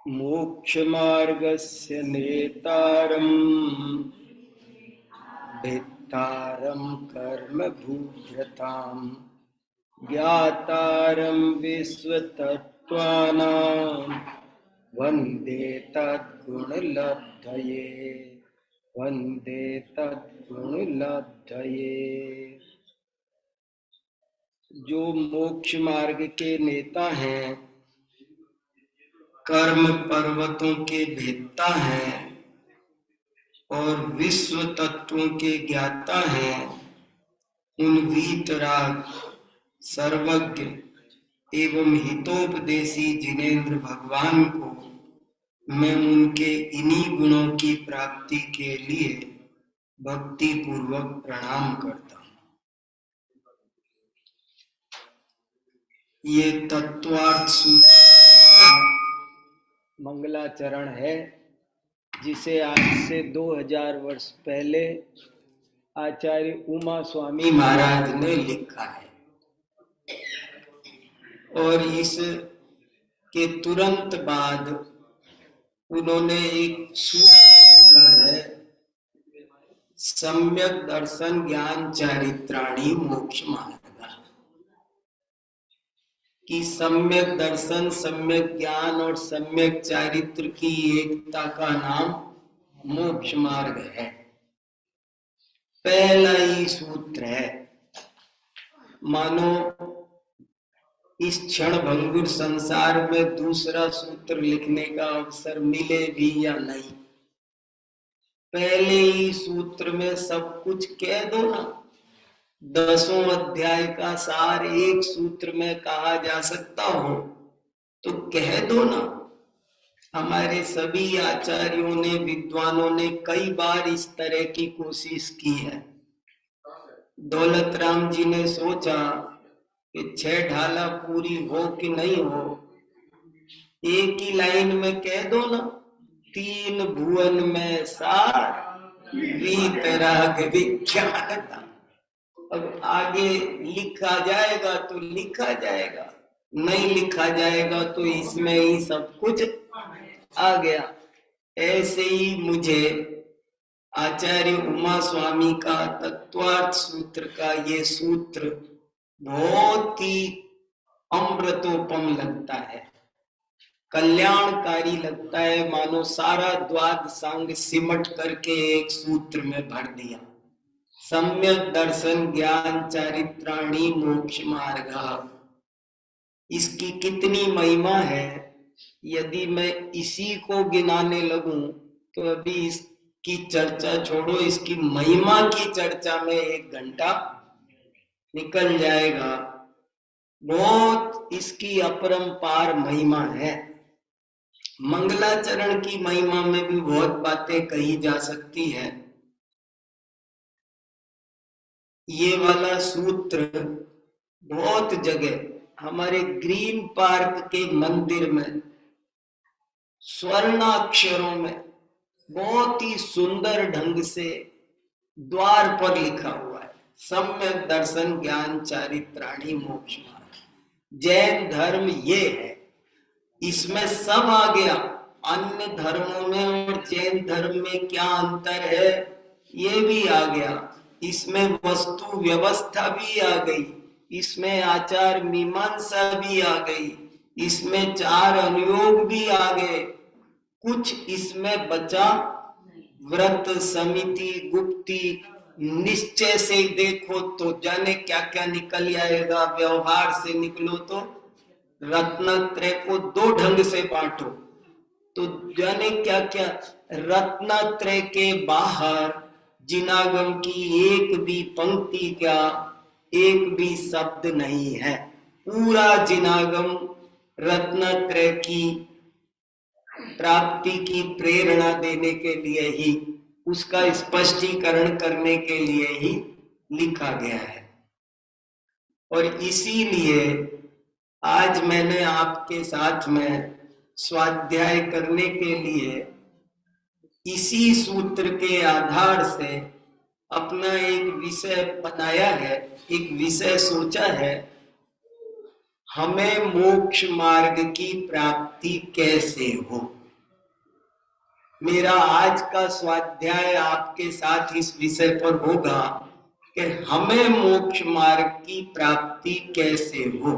मोक्षमार्गस्य नेतारम् भेत्तारं कर्मभूभृतां ज्ञातारं विश्वतत्त्वानां वन्दे तद्गुणलब्धये वन्दे तद्गुणलब्धये। जो मोक्ष मार्ग के नेता हैं, कर्म पर्वतों के भेदता हैं और विश्व तत्वों के ज्ञाता हैं, उन वीतराग सर्वज्ञ एवं हितोपदेशी जिनेन्द्र भगवान को मैं उनके इन्हीं गुणों की प्राप्ति के लिए भक्ति पूर्वक प्रणाम करता हूँ। ये तत्वार्थ सूत्र मंगलाचरण है, जिसे आज से 2000 वर्ष पहले आचार्य उमा स्वामी महाराज ने लिखा है। और इस के तुरंत बाद उन्होंने एक सूत्र लिखा है, सम्यक दर्शन ज्ञान चारित्राणि मोक्ष मार्ग, कि सम्यक दर्शन, सम्यक ज्ञान और सम्यक चारित्र की एकता का नाम मोक्ष मार्ग है। पहला ही सूत्र है। मानो इस क्षण भंगुर संसार में दूसरा सूत्र लिखने का अवसर मिले भी या नहीं, पहले ही सूत्र में सब कुछ कह दो ना। 10वें अध्याय का सार एक सूत्र में कहा जा सकता हो तो कह दो ना। हमारे सभी आचार्यों ने, विद्वानों ने कई बार इस तरह की कोशिश की है। दौलत राम जी ने सोचा कि 6 ढाला पूरी हो कि नहीं हो, एक ही लाइन में कह दो ना, 3 भुवन में सार वीतराग विख्यात। अब आगे लिखा जाएगा तो लिखा जाएगा, नहीं लिखा जाएगा तो इसमें ही सब कुछ आ गया। ऐसे ही मुझे आचार्य उमा स्वामी का तत्वार्थ सूत्र का ये सूत्र बहुत ही अमृतोपम लगता है, कल्याणकारी लगता है। मानो सारा द्वाद सांग सिमट करके एक सूत्र में भर दिया। सम्यक दर्शन ज्ञान चारित्राणि मोक्ष मार्ग। इसकी कितनी महिमा है, यदि मैं इसी को गिनाने लगूं तो अभी इसकी चर्चा छोड़ो, इसकी महिमा की चर्चा में 1 घंटा निकल जाएगा। बहुत इसकी अपरंपार महिमा है। मंगलाचरण की महिमा में भी बहुत बातें कही जा सकती है। ये वाला सूत्र बहुत जगह हमारे ग्रीन पार्क के मंदिर में स्वर्णाक्षरों में बहुत ही सुंदर ढंग से द्वार पर लिखा हुआ है, सम्यक दर्शन ज्ञान चारित्राणि मोक्ष मार्ग। जैन धर्म ये है, इसमें सब आ गया। अन्य धर्मों में और जैन धर्म में क्या अंतर है ये भी आ गया। इसमें वस्तु व्यवस्था भी आ गई, इसमें आचार मीमांसा भी आ गई, इसमें 4 अनुयोग भी आ गए। कुछ इसमें बचा व्रत, समिति, गुप्ती, निश्चय से देखो तो जाने क्या क्या निकल आएगा। व्यवहार से निकलो तो रत्नत्रय को 2 ढंग से बांटो तो जाने क्या क्या। रत्नत्रय के बाहर जिनागम की एक भी पंक्ति क्या, एक भी शब्द नहीं है। पूरा जिनागम रत्नत्रय की प्राप्ति की प्रेरणा देने के लिए ही, उसका स्पष्टीकरण करने के लिए ही लिखा गया है। और इसीलिए आज मैंने आपके साथ में स्वाध्याय करने के लिए इसी सूत्र के आधार से अपना एक विषय बनाया है, एक विषय सोचा है। हमें मोक्ष मार्ग की प्राप्ति कैसे हो। मेरा आज का स्वाध्याय आपके साथ इस विषय पर होगा कि हमें मोक्ष मार्ग की प्राप्ति कैसे हो।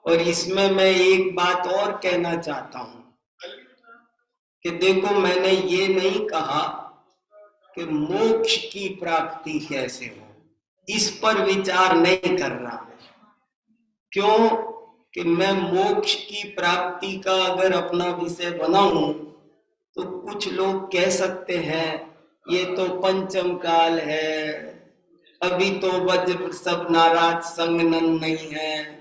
और इसमें मैं एक बात और कहना चाहता हूं कि देखो, मैंने ये नहीं कहा कि मोक्ष की प्राप्ति कैसे हो, इस पर विचार नहीं कर रहा मैं। क्यों कि मैं मोक्ष की प्राप्ति का अगर अपना विषय बनाऊं तो कुछ लोग कह सकते हैं ये तो पंचम काल है, अभी तो वज्र सब नाराज संगनन नहीं है।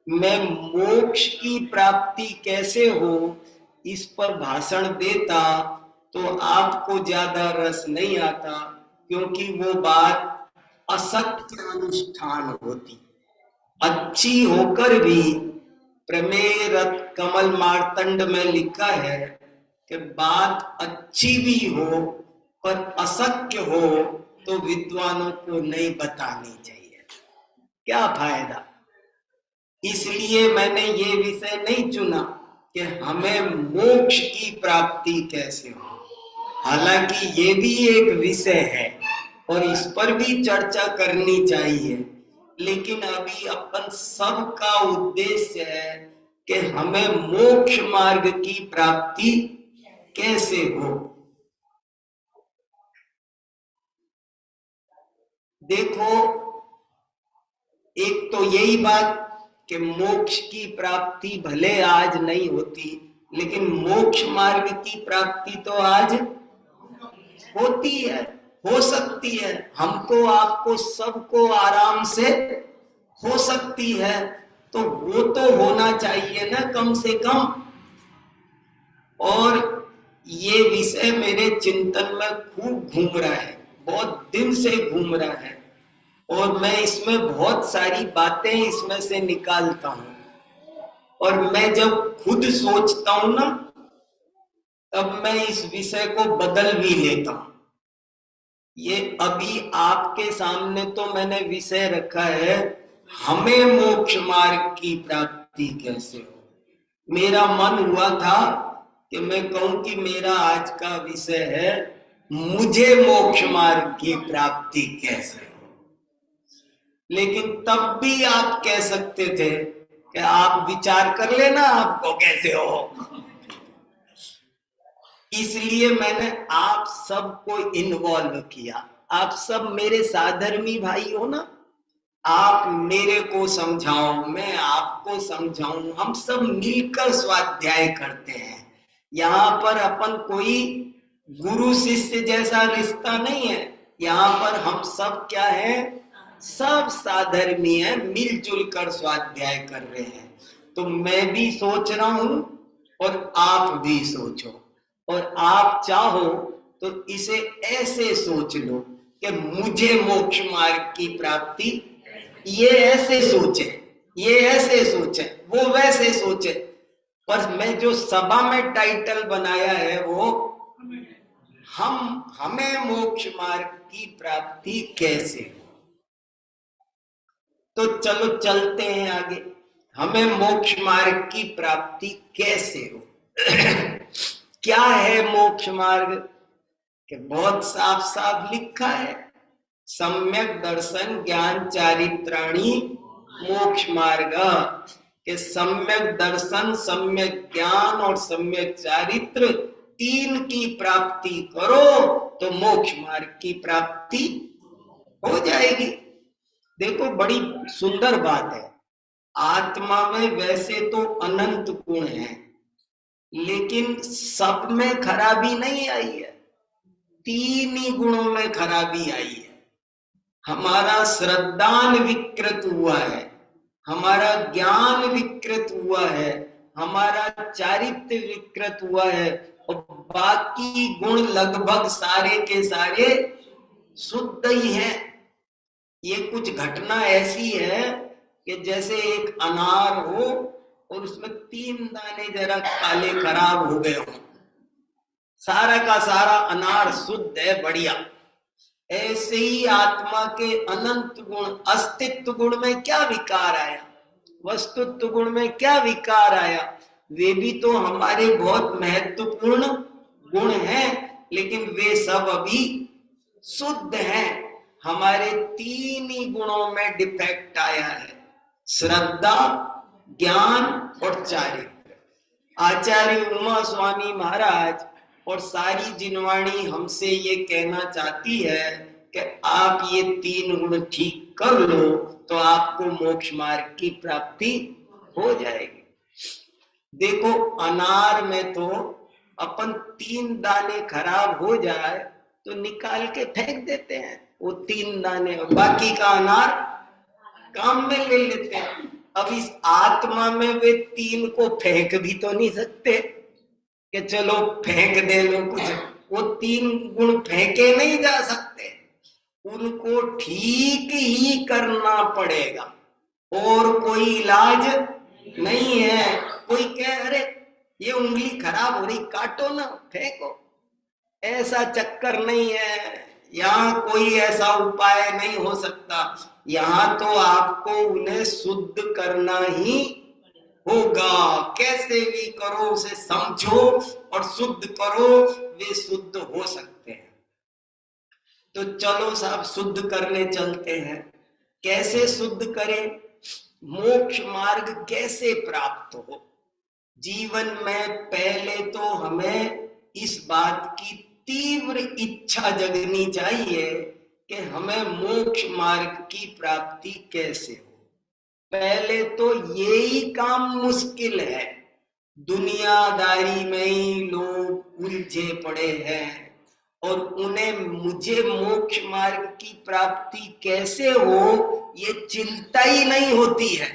मैं मोक्ष की प्राप्ति कैसे हो इस पर भाषण देता तो आपको ज्यादा रस नहीं आता, क्योंकि वो बात असत्य अनुष्ठान होती। अच्छी होकर भी प्रमेय रथ कमल मार्तंड में लिखा है कि बात अच्छी भी हो पर असत्य हो तो विद्वानों को नहीं बतानी चाहिए, क्या फायदा। इसलिए मैंने ये विषय नहीं चुना कि हमें मोक्ष की प्राप्ति कैसे हो। हालांकि ये भी एक विषय है और इस पर भी चर्चा करनी चाहिए, लेकिन अभी अपन सबका उद्देश्य है कि हमें मोक्ष मार्ग की प्राप्ति कैसे हो। देखो, एक तो यही बात कि मोक्ष की प्राप्ति भले आज नहीं होती, लेकिन मोक्ष मार्ग की प्राप्ति तो आज होती है, हो सकती है। हमको, आपको, सबको आराम से हो सकती है, तो वो तो होना चाहिए ना कम से कम। और ये विषय मेरे चिंतन में खूब घूम रहा है, बहुत दिन से घूम रहा है, और मैं इसमें बहुत सारी बातें इसमें से निकालता हूं। और मैं जब खुद सोचता हूं ना, तब मैं इस विषय को बदल भी लेता हूं। ये अभी आपके सामने तो मैंने विषय रखा है, हमें मोक्ष मार्ग की प्राप्ति कैसे हो। मेरा मन हुआ था कि मैं कहूं कि मेरा आज का विषय है मुझे मोक्ष मार्ग की प्राप्ति कैसे हो, लेकिन तब भी आप कह सकते थे कि आप विचार कर लेना आपको कैसे हो। इसलिए मैंने आप सबको इन्वॉल्व किया। आप सब मेरे साधर्मी भाई हो ना, आप मेरे को समझाओ, मैं आपको समझाऊं, हम सब मिलकर स्वाध्याय करते हैं। यहाँ पर अपन कोई गुरु शिष्य जैसा रिश्ता नहीं है, यहाँ पर हम सब क्या है, सब साधर्मी है, मिलजुल कर स्वाध्याय कर रहे हैं। तो मैं भी सोच रहा हूं और आप भी सोचो, और आप चाहो तो इसे ऐसे सोच लो कि मुझे मोक्ष मार्ग की प्राप्ति, ये ऐसे सोचे, ये ऐसे सोचे, वो वैसे सोचे, पर मैं जो सभा में टाइटल बनाया है वो हमें मोक्ष मार्ग की प्राप्ति कैसे हो। तो चलो चलते हैं आगे, हमें मोक्ष मार्ग की प्राप्ति कैसे हो। क्या है मोक्ष मार्ग कि बहुत साफ साफ लिखा है, सम्यक दर्शन ज्ञान चारित्राणी मोक्ष मार्ग, के सम्यक दर्शन, सम्यक ज्ञान और सम्यक चारित्र, तीन की प्राप्ति करो तो मोक्ष मार्ग की प्राप्ति हो जाएगी। देखो, बड़ी सुंदर बात है। आत्मा में वैसे तो अनंत गुण है, लेकिन सब में खराबी नहीं आई है, तीन ही गुणों में खराबी आई है। हमारा श्रद्धान विकृत हुआ है, हमारा ज्ञान विकृत हुआ है, हमारा चारित्र्य विकृत हुआ है, और बाकी गुण लगभग सारे के सारे शुद्ध ही हैं। ये कुछ घटना ऐसी है कि जैसे एक अनार हो और उसमें तीन दाने जरा काले खराब हो गए हो, सारा का सारा अनार शुद्ध है, बढ़िया। ऐसे ही आत्मा के अनंत गुण, अस्तित्व गुण में क्या विकार आया, वस्तुत्व गुण में क्या विकार आया? वे भी तो हमारे बहुत महत्वपूर्ण गुण हैं, लेकिन वे सब अभी शुद्ध हैं। हमारे तीन ही गुणों में डिफेक्ट आया है, श्रद्धा, ज्ञान और चारित्र। आचार्य उमा स्वामी महाराज और सारी जिनवाणी हमसे ये कहना चाहती है कि आप ये तीन गुण ठीक कर लो तो आपको मोक्ष मार्ग की प्राप्ति हो जाएगी। देखो, अनार में तो अपन 3 दाने खराब हो जाए तो निकाल के फेंक देते हैं वो 3 दाने, और बाकी का अनार काम में ले लेते हैं। अब इस आत्मा में वे 3 को फेंक भी तो नहीं सकते कि चलो फेंक दे लो कुछ। वो 3 गुण फेंके नहीं जा सकते, उनको ठीक ही करना पड़ेगा और कोई इलाज नहीं है। कोई कहे अरे ये उंगली खराब हो रही, काटो ना, फेंको, ऐसा चक्कर नहीं है। यहाँ कोई ऐसा उपाय नहीं हो सकता। यहाँ तो आपको उन्हें शुद्ध करना ही होगा। कैसे भी करो, उसे समझो और शुद्ध करो, वे शुद्ध हो सकते हैं। तो चलो साहब, शुद्ध करने चलते हैं। कैसे शुद्ध करें? मोक्ष मार्ग कैसे प्राप्त हो? जीवन में पहले तो हमें इस बात की तीव्र इच्छा जगनी चाहिए कि हमें मोक्ष मार्ग की प्राप्ति कैसे हो। पहले तो यही काम मुश्किल है। दुनियादारी में ही लोग उलझे पड़े हैं और उन्हें मुझे मोक्ष मार्ग की प्राप्ति कैसे हो ये चिंता ही नहीं होती है।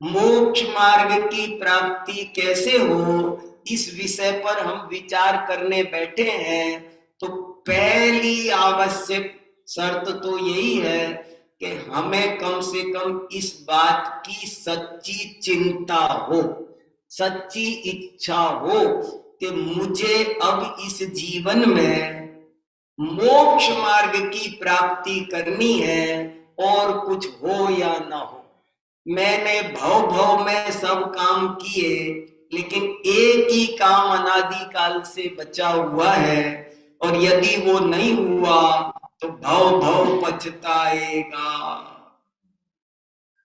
मोक्ष मार्ग की प्राप्ति कैसे हो इस विषय पर हम विचार करने बैठे हैं, तो पहली आवश्यक शर्त तो यही है कि हमें कम से कम इस बात की सच्ची चिंता हो, सच्ची इच्छा हो कि मुझे अब इस जीवन में मोक्ष मार्ग की प्राप्ति करनी है, और कुछ हो या ना हो। मैंने भव भव में सब काम किए, लेकिन एक ही काम अनादि काल से बचा हुआ है, और यदि वो नहीं हुआ तो भव भव पछताएगा।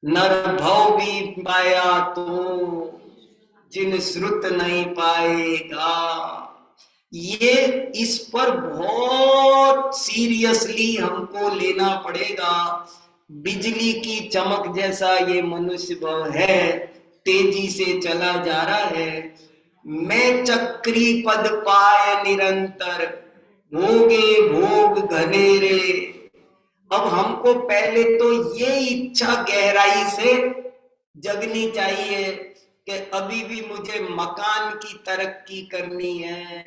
नर भव भी पाया तो जिन श्रुत नहीं पाएगा। ये इस पर बहुत सीरियसली हमको लेना पड़ेगा। बिजली की चमक जैसा ये मनुष्य भव है, तेजी से चला जा रहा है। मैं चक्री पद पाए निरंतर, भोगे भोग घनेरे। अब हमको पहले तो ये इच्छा गहराई से जगनी चाहिए कि अभी भी मुझे मकान की तरक्की करनी है,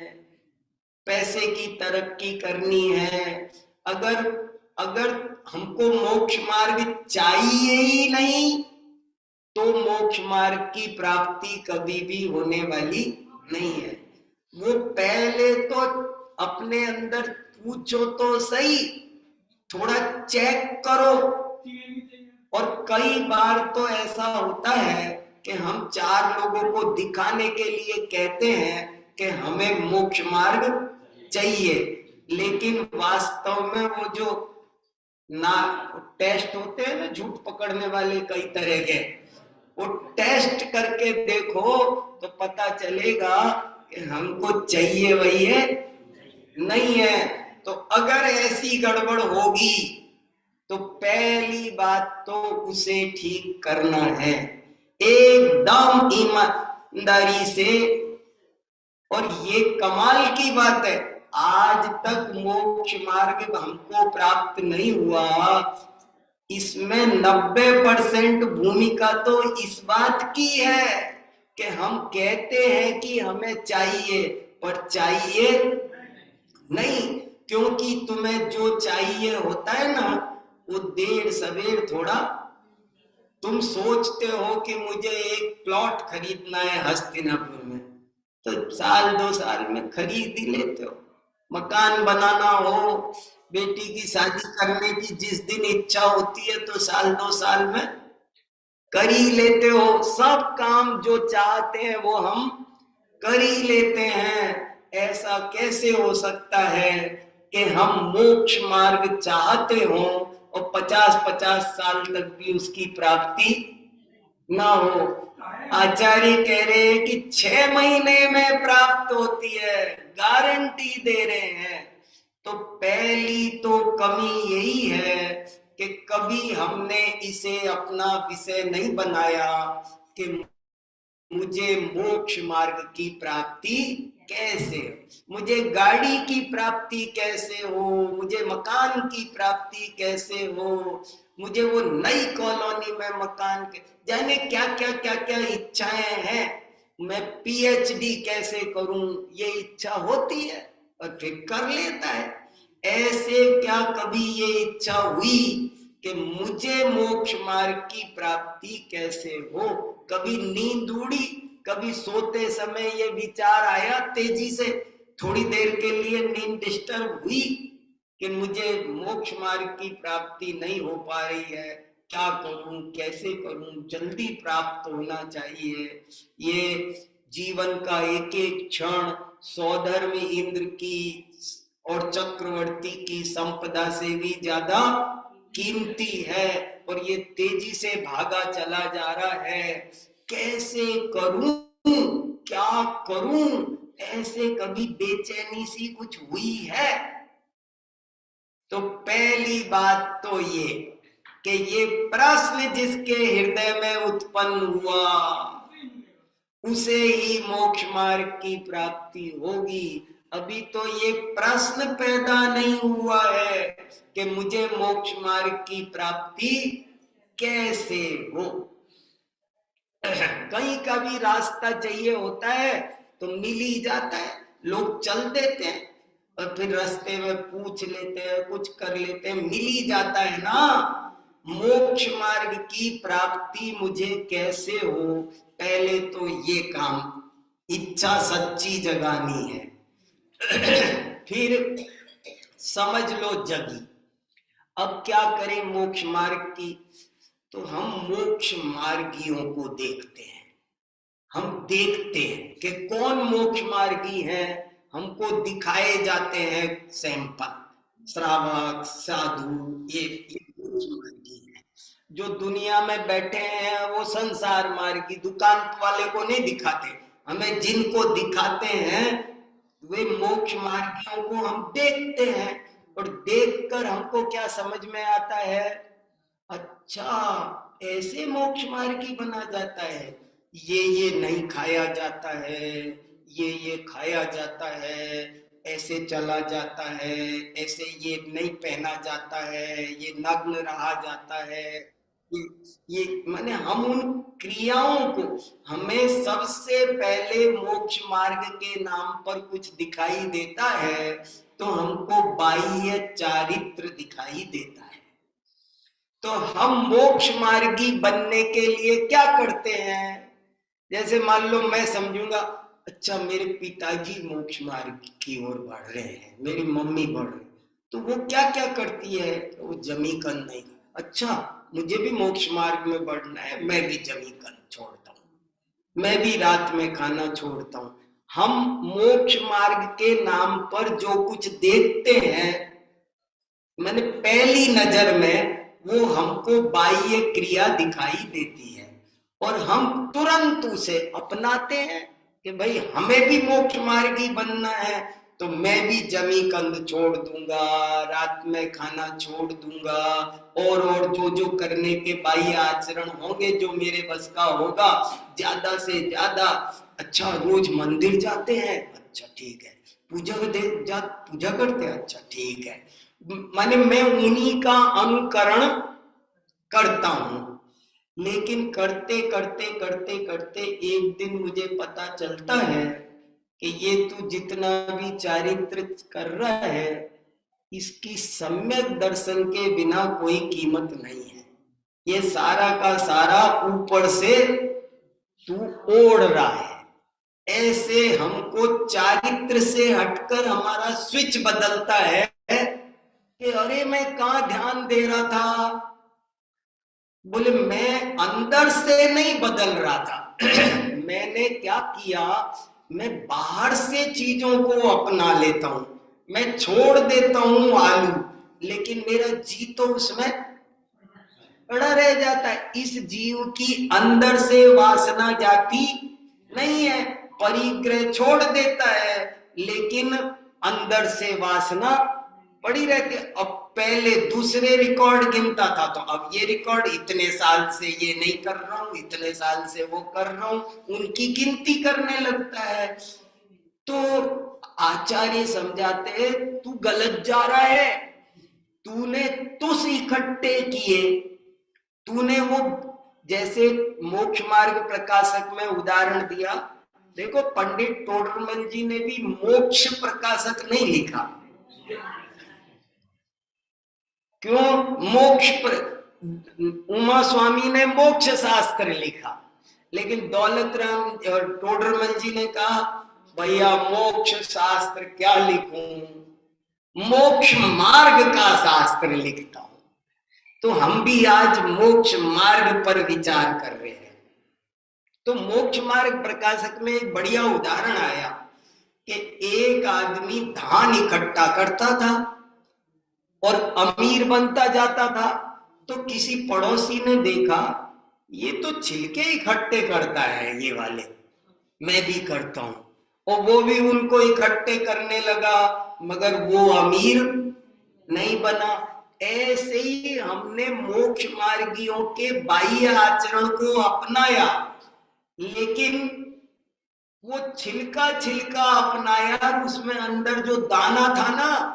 पैसे की तरक्की करनी है। अगर हमको मोक्ष मार्ग चाहिए ही नहीं तो मोक्ष मार्ग की प्राप्ति कभी भी होने वाली नहीं है। वो पहले तो अपने अंदर पूछो तो सही, थोड़ा चेक करो। और कई बार तो ऐसा होता है कि हम 4 लोगों को दिखाने के लिए कहते हैं कि हमें मोक्ष मार्ग चाहिए, लेकिन वास्तव में वो जो ना टेस्ट होते हैं ना, झूठ पकड़ने वाले कई तरह के, वो टेस्ट करके देखो तो पता चलेगा कि हमको चाहिए वही है, नहीं है। तो अगर ऐसी गड़बड़ होगी तो पहली बात तो उसे ठीक करना है एकदम ईमानदारी से। और ये कमाल की बात है, आज तक मोक्ष मार्ग हमको प्राप्त नहीं हुआ। इसमें 90% भूमिका तो इस बात की है कि हम कहते हैं कि हमें चाहिए, पर चाहिए नहीं। क्योंकि तुम्हें जो चाहिए होता है ना, वो देर सवेर थोड़ा। तुम सोचते हो कि मुझे एक प्लॉट खरीदना है हस्तिनापुर में, तो 1-2 साल में खरीद ही लेते हो। मकान बनाना हो, बेटी की शादी करने की जिस दिन इच्छा होती है तो 1-2 साल में कर ही लेते हो, सब काम जो चाहते हैं वो हम कर ही लेते हैं। ऐसा कैसे हो सकता है कि हम मोक्ष मार्ग चाहते हो और 50-50 साल तक भी उसकी प्राप्ति ना हो? आचार्य कह रहे हैं कि 6 महीने में प्राप्त होती है, गारंटी दे रहे हैं। तो पहली तो कमी यही है कि कभी हमने इसे अपना विषय नहीं बनाया कि मुझे मोक्ष मार्ग की प्राप्ति कैसे, मुझे गाड़ी की प्राप्ति कैसे हो, मुझे मकान की प्राप्ति कैसे हो, मुझे वो नई कॉलोनी में मकान के जाने क्या क्या क्या क्या इच्छाएं हैं, मैं पीएचडी कैसे करूं, ये इच्छा होती है और फिर कर लेता है। ऐसे क्या कभी ये इच्छा हुई कि मुझे मोक्ष मार्ग की प्राप्ति कैसे हो? कभी नींद उड़ी, कभी सोते समय ये विचार आया तेजी से, थोड़ी देर के लिए नींद डिस्टर्ब हुई कि मुझे मोक्ष मार्ग की प्राप्ति नहीं हो पा रही है, क्या करूं, कैसे करूं, जल्दी प्राप्त होना चाहिए। ये जीवन का एक एक क्षण सौधर्म इंद्र की और चक्रवर्ती की संपदा से भी ज्यादा कीमती है और ये तेजी से भागा चला जा रहा है। कैसे करूं, क्या करूं, ऐसे कभी बेचैनी सी कुछ हुई है? तो पहली बात तो ये कि ये प्रश्न जिसके हृदय में उत्पन्न हुआ उसे ही मोक्ष मार्ग की प्राप्ति होगी। अभी तो ये प्रश्न पैदा नहीं हुआ है कि मुझे मोक्ष मार्ग की प्राप्ति कैसे हो। कहीं का भी रास्ता चाहिए होता है तो मिल ही जाता है, लोग चल देते हैं और फिर रास्ते में पूछ लेते हैं, कुछ कर लेते हैं, मिल ही जाता है ना। मोक्ष मार्ग की प्राप्ति मुझे कैसे हो, पहले तो ये काम इच्छा सच्ची जगानी है। फिर समझ लो जगी। अब क्या करें मोक्ष मार्ग की? तो हम मोक्ष मार्गियों को देखते हैं, हम देखते हैं कि कौन मोक्ष मार्गी है। हमको दिखाए जाते हैं सैंपल, श्रावक साधु, ये मोक्ष मार्गी है। जो दुनिया में बैठे हैं वो संसार मार्गी, दुकान वाले को नहीं दिखाते, हमें जिनको दिखाते हैं वे मोक्ष मार्गियों को हम देखते हैं। और देखकर हमको क्या समझ में आता है, अच्छा ऐसे मोक्ष मार्गी बना जाता है, ये नहीं खाया जाता है, ये खाया जाता है, ऐसे चला जाता है, ऐसे ये नहीं पहना जाता है, ये नग्न रहा जाता है। ये माने हम उन क्रियाओं को, हमें सबसे पहले मोक्ष मार्ग के नाम पर कुछ दिखाई देता है तो हमको बाह्य चारित्र दिखाई देता है। तो हम मोक्ष मार्गी बनने के लिए क्या करते हैं? जैसे मान लो मैं समझूंगा, अच्छा मेरे पिताजी मोक्ष मार्ग की ओर बढ़ रहे हैं, मेरी मम्मी बढ़ रही, तो वो क्या क्या करती है? तो वो जमी कन नहीं, अच्छा मुझे भी मोक्ष मार्ग में बढ़ना है, मैं भी जमी कन छोड़ता हूँ, मैं भी रात में खाना छोड़ता हूँ। हम मोक्ष मार्ग के नाम पर जो कुछ देखते हैं, मैंने पहली नजर में वो हमको बाह्य क्रिया दिखाई देती है और हम तुरंत उसे अपनाते हैं कि भाई हमें भी मोक्ष मार्गी बनना है, तो मैं भी जमी कंद छोड़ दूंगा, रात में खाना छोड़ दूंगा, और जो जो करने के बाह्य आचरण होंगे जो मेरे बस का होगा ज्यादा से ज्यादा। अच्छा रोज मंदिर जाते हैं, अच्छा ठीक है, पूजा करते हैं, अच्छा ठीक है, माने मैं उन्हीं का अनुकरण करता हूं। लेकिन करते करते करते करते एक दिन मुझे पता चलता है कि ये तू जितना भी चारित्र कर रहा है इसकी सम्यक दर्शन के बिना कोई कीमत नहीं है। ये सारा का सारा ऊपर से तू ओढ़ रहा है। ऐसे हमको चारित्र से हटकर हमारा स्विच बदलता है कि अरे मैं कहाँ ध्यान दे रहा था, बोले मैं अंदर से नहीं बदल रहा था मैंने क्या किया, मैं बाहर से चीजों को अपना लेता हूं, मैं छोड़ देता हूं आलू, लेकिन मेरा जी तो उसमें पड़ा रह जाता है। इस जीव की अंदर से वासना जाती नहीं है, परिग्रह छोड़ देता है, लेकिन अंदर से वासना पड़ी रहती है। अब पहले दूसरे रिकॉर्ड गिनता था, तो अब ये रिकॉर्ड इतने साल से ये नहीं कर रहा हूं, इतने साल से वो कर रहा हूं, उनकी गिनती करने लगता है। तो आचार्य समझाते तू गलत जा रहा है, तूने तुस इकट्ठे किए, तूने वो जैसे मोक्ष मार्ग प्रकाशक में उदाहरण दिया। देखो पंडित टोडरमल जी ने भी मोक्ष प्रकाशक नहीं लिखा, क्यों? उमा स्वामी ने मोक्ष शास्त्र लिखा, लेकिन दौलत राम और टोडरमल जी ने कहा भैया मोक्ष शास्त्र क्या लिखूं, मोक्ष मार्ग का शास्त्र लिखता हूं। तो हम भी आज मोक्ष मार्ग पर विचार कर रहे हैं। तो मोक्ष मार्ग प्रकाशक में एक बढ़िया उदाहरण आया कि एक आदमी धान इकट्ठा करता था और अमीर बनता जाता था। तो किसी पड़ोसी ने देखा ये तो छिलके इकट्ठे करता है ये वाले, मैं भी करता हूं, और वो भी उनको इकट्ठे करने लगा, मगर वो अमीर नहीं बना। ऐसे ही हमने मोक्ष मार्गियों के बाह्य आचरण को अपनाया, लेकिन वो छिलका छिलका अपनाया और उसमें अंदर जो दाना था ना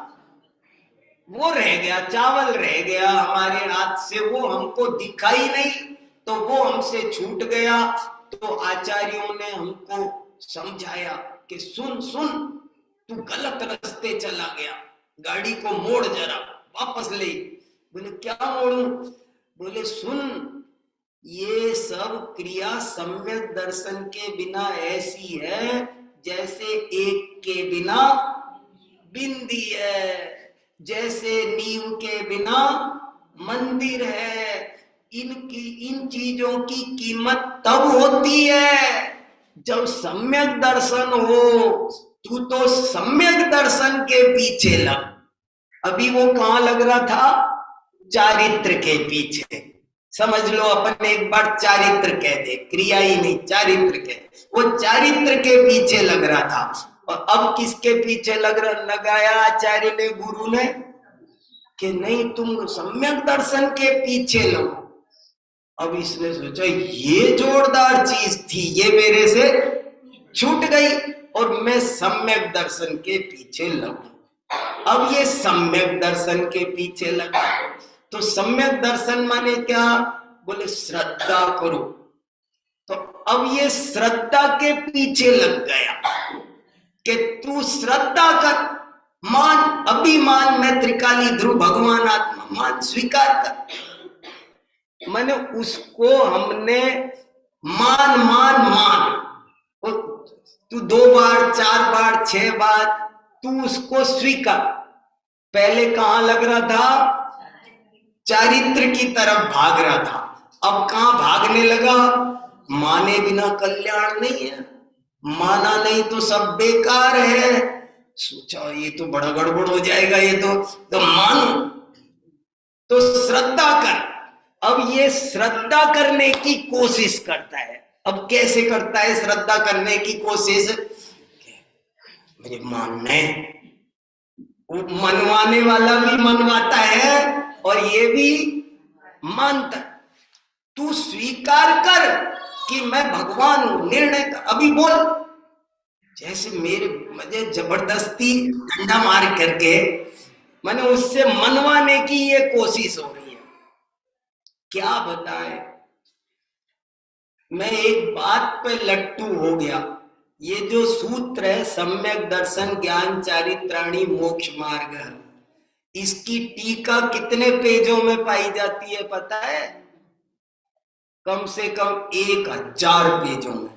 वो रह गया, चावल रह गया हमारे हाथ से, वो हमको दिखाई नहीं, तो वो हमसे छूट गया। तो आचार्यों ने हमको समझाया कि सुन सुन, तू गलत रास्ते चला गया, गाड़ी को मोड़, जरा वापस ले। बोले क्या मोड़ू? बोले सुन, ये सब क्रिया सम्यक दर्शन के बिना ऐसी है जैसे एक के बिना बिंदी है, जैसे नींव के बिना मंदिर है। इन चीजों की कीमत तब होती है जब सम्यक दर्शन हो। तू तो सम्यक दर्शन के पीछे लग, अभी वो कहां लग रहा था? चारित्र के पीछे। समझ लो, अपन एक बार चारित्र कह दे, क्रिया ही नहीं, चारित्र के, वो चारित्र के पीछे लग रहा था। और अब किसके पीछे लगाया आचार्य ने, गुरु ने, कि नहीं तुम सम्यक दर्शन के पीछे लगो। अब इसने सोचा ये जोरदार चीज थी, ये मेरे से छूट गई और मैं सम्यक दर्शन के पीछे लगूं। अब ये सम्यक दर्शन के पीछे लगा। तो सम्यक दर्शन माने क्या? बोले श्रद्धा करो। तो अब ये श्रद्धा के पीछे लग गया कि तू श्रद्धा कर, मान, अभिमान में त्रिकाली ध्रुव भगवान आत्मा मान, स्वीकार कर। मैंने उसको हमने मान मान मान, तू 2 बार 4 बार 6 बार तू उसको स्वीकार। पहले कहां लग रहा था? चारित्र की तरफ भाग रहा था, अब कहां भागने लगा? माने बिना कल्याण नहीं है, माना नहीं तो सब बेकार है। सोचा ये तो बड़ा गड़बड़ हो जाएगा, ये तो मानो, तो श्रद्धा कर। अब ये श्रद्धा करने की कोशिश करता है। अब कैसे करता है श्रद्धा करने की कोशिश? मुझे मानना है, वो मनवाने वाला भी मनवाता है और ये भी मानता है। तू स्वीकार कर कि मैं भगवान हूं, निर्णय कर, अभी बोल। जैसे मुझे जबरदस्ती डंडा मार करके मैंने उससे मनवाने की ये कोशिश हो रही है। क्या बताए, मैं एक बात पे लट्टू हो गया। ये जो सूत्र है सम्यक दर्शन ज्ञान चारित्राणी मोक्ष मार्ग, इसकी टीका कितने पेजों में पाई जाती है पता है? कम से कम 1000 पेजों में।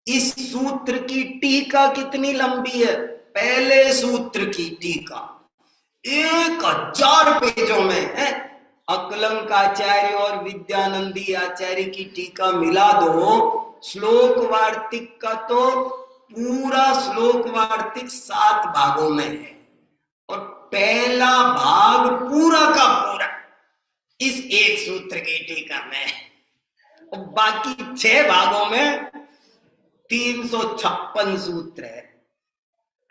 इस सूत्र की टीका कितनी लंबी है? पहले सूत्र की टीका 1000 पेजों में है। अकलंक आचार्य और विद्यानंदी आचार्य की टीका मिला दो, श्लोक वार्तिक का तो पूरा श्लोक वार्तिक 7 भागों में है और पहला भाग पूरा का पूरा इस एक सूत्र की टीका में है और बाकी 6 भागों में 356 सूत्र है।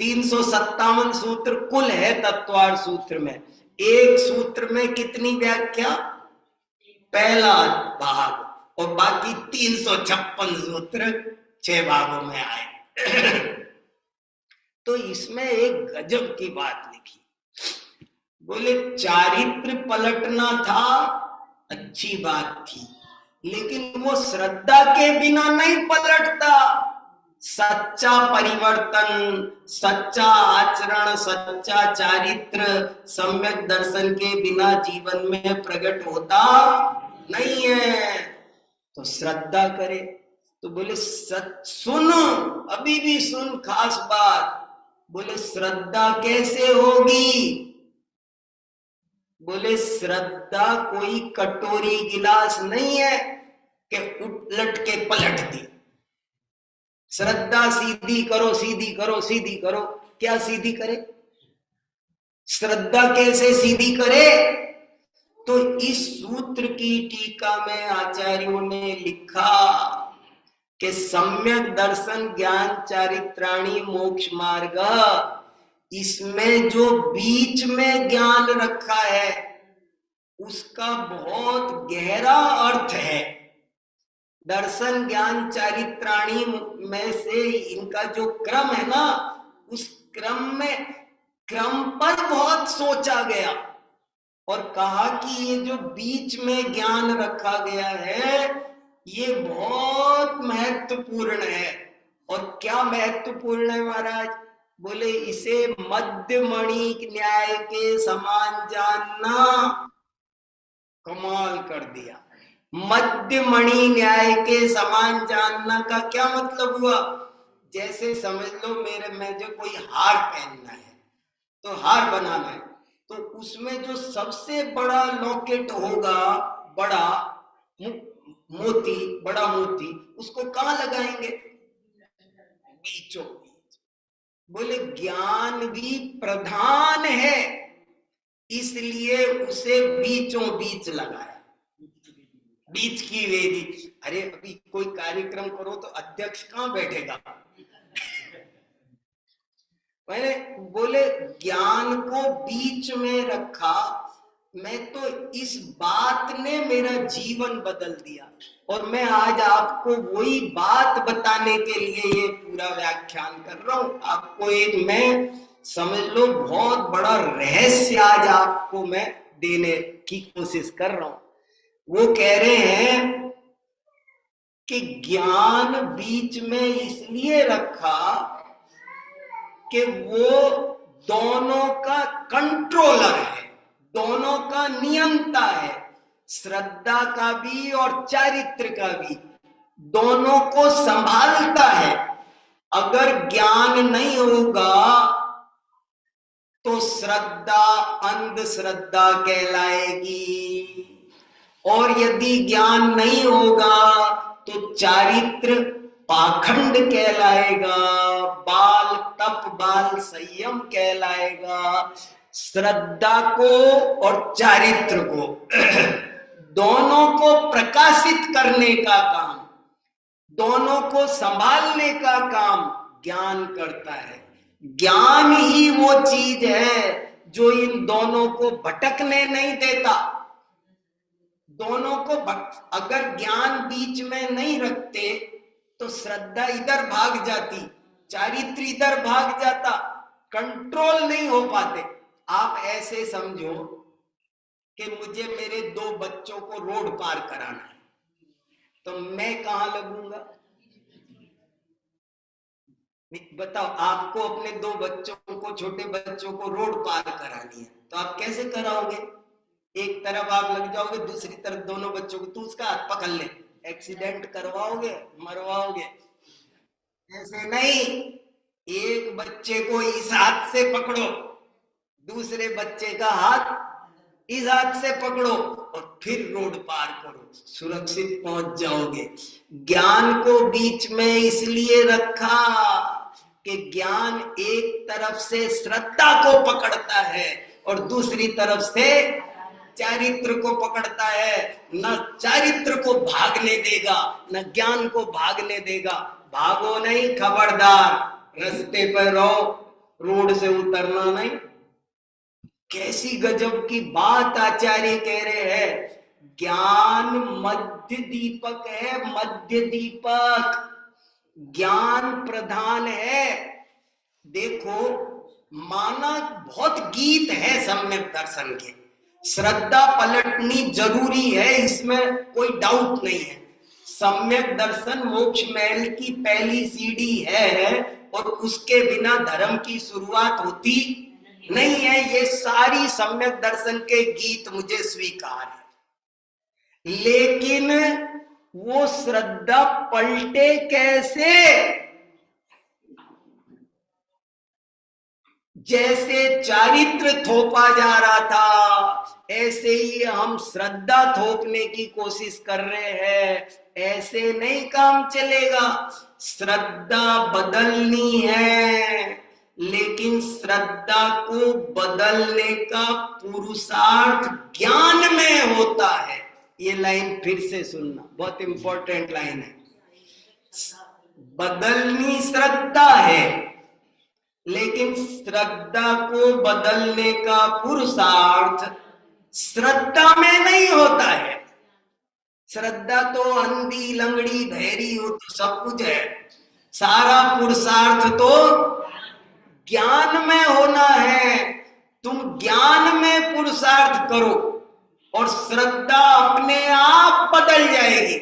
357 सूत्र कुल है तत्वार्थ सूत्र में। एक सूत्र में कितनी व्याख्या? पहला भाग और बाकी 356 सूत्र 6 भागों में आए। तो इसमें एक गजब की बात लिखी, बोले चारित्र पलटना था, अच्छी बात थी, लेकिन वो श्रद्धा के बिना नहीं पलटता। सच्चा परिवर्तन, सच्चा आचरण, सच्चा चारित्र सम्यक दर्शन के बिना जीवन में प्रकट होता नहीं है। तो श्रद्धा करे। तो बोले सुन, अभी भी सुन खास बात। बोले श्रद्धा कैसे होगी? बोले श्रद्धा कोई कटोरी गिलास नहीं है कि उलट के पलट दी। श्रद्धा सीधी करो, सीधी करो, सीधी करो। क्या सीधी करे? श्रद्धा कैसे सीधी करे? तो इस सूत्र की टीका में आचार्यों ने लिखा कि सम्यक दर्शन ज्ञान चारित्राणी मोक्ष मार्ग, इसमें जो बीच में ज्ञान रखा है उसका बहुत गहरा अर्थ है। दर्शन ज्ञान चारित्राणी में से इनका जो क्रम है ना, उस क्रम पर बहुत सोचा गया और कहा कि ये जो बीच में ज्ञान रखा गया है ये बहुत महत्वपूर्ण है। और क्या महत्वपूर्ण है महाराज? बोले इसे मध्यमणि न्याय के समान जानना। कमाल कर दिया। मध्यमणि न्याय के समान जानना का क्या मतलब हुआ? जैसे समझ लो में जो कोई हार पहनना है तो हार बनाना है, तो उसमें जो सबसे बड़ा लॉकेट होगा, बड़ा मोती, बड़ा मोती, उसको कहां लगाएंगे? बीचों बीच। बोले ज्ञान भी प्रधान है, इसलिए उसे बीचों बीच लगाया। बीच की वेदी। अरे अभी कोई कार्यक्रम करो तो अध्यक्ष कहां बैठेगा? मैंने बोले ज्ञान को बीच में रखा। मैं तो इस बात ने मेरा जीवन बदल दिया और मैं आज आपको वही बात बताने के लिए ये पूरा व्याख्यान कर रहा हूं। आपको एक मैं समझ लो बहुत बड़ा रहस्य आज आपको मैं देने की कोशिश कर रहा हूं। वो कह रहे हैं कि ज्ञान बीच में इसलिए रखा कि वो दोनों का कंट्रोलर है, दोनों का नियंता है, श्रद्धा का भी और चारित्र का भी, दोनों को संभालता है। अगर ज्ञान नहीं होगा तो श्रद्धा अंधश्रद्धा कहलाएगी और यदि ज्ञान नहीं होगा तो चारित्र पाखंड कहलाएगा, बाल तप बाल संयम कहलाएगा। श्रद्धा को और चारित्र को दोनों को प्रकाशित करने का काम, दोनों को संभालने का काम ज्ञान करता है। ज्ञान ही वो चीज है जो इन दोनों को भटकने नहीं देता। दोनों को अगर ज्ञान बीच में नहीं रखते तो श्रद्धा इधर भाग जाती, चारित्र इधर भाग जाता, कंट्रोल नहीं हो पाते। आप ऐसे समझो कि मुझे मेरे 2 बच्चों को रोड पार कराना है, तो मैं कहां लगूंगा? बताओ, आपको अपने 2 बच्चों को, छोटे बच्चों को रोड पार करानी है तो आप कैसे कराओगे? एक तरफ आप लग जाओगे, दूसरी तरफ दोनों बच्चों को, तू उसका हाथ पकड़ ले, एक्सीडेंट करवाओगे, मरवाओगे। ऐसे नहीं, एक बच्चे को इस हाथ से पकड़ो, दूसरे बच्चे का हाथ इस हाथ से पकड़ो और फिर रोड पार करो, सुरक्षित पहुंच जाओगे। ज्ञान को बीच में इसलिए रखा कि ज्ञान एक तरफ से श्रद्धा को पकड़ता है और दूसरी तरफ से चारित्र को पकड़ता है। न चारित्र को भागने देगा, न ज्ञान को भागने देगा। भागो नहीं, खबरदार, रास्ते पर रहो, रोड से उतरना नहीं। कैसी गजब की बात आचार्य कह रहे हैं। ज्ञान मध्य दीपक है, मध्य दीपक, ज्ञान प्रधान है। देखो, माना बहुत गीत है सम्यक दर्शन के, श्रद्धा पलटनी जरूरी है, इसमें कोई डाउट नहीं है। सम्यक दर्शन मोक्ष महल की पहली सीढ़ी है और उसके बिना धर्म की शुरुआत होती नहीं है। ये सारी सम्यक दर्शन के गीत मुझे स्वीकार है, लेकिन वो श्रद्धा पलटे कैसे? जैसे चारित्र थोपा जा रहा था, ऐसे ही हम श्रद्धा थोपने की कोशिश कर रहे हैं। ऐसे नहीं काम चलेगा। श्रद्धा बदलनी है, लेकिन श्रद्धा को बदलने का पुरुषार्थ ज्ञान में होता है। ये लाइन फिर से सुनना, बहुत इंपॉर्टेंट लाइन है। बदलनी श्रद्धा है, लेकिन श्रद्धा को बदलने का पुरुषार्थ श्रद्धा में नहीं होता है। श्रद्धा तो अंधी लंगड़ी धैर्य हो तो सब कुछ है, सारा पुरुषार्थ तो ज्ञान में होना है। तुम ज्ञान में पुरुषार्थ करो और श्रद्धा अपने आप बदल जाएगी।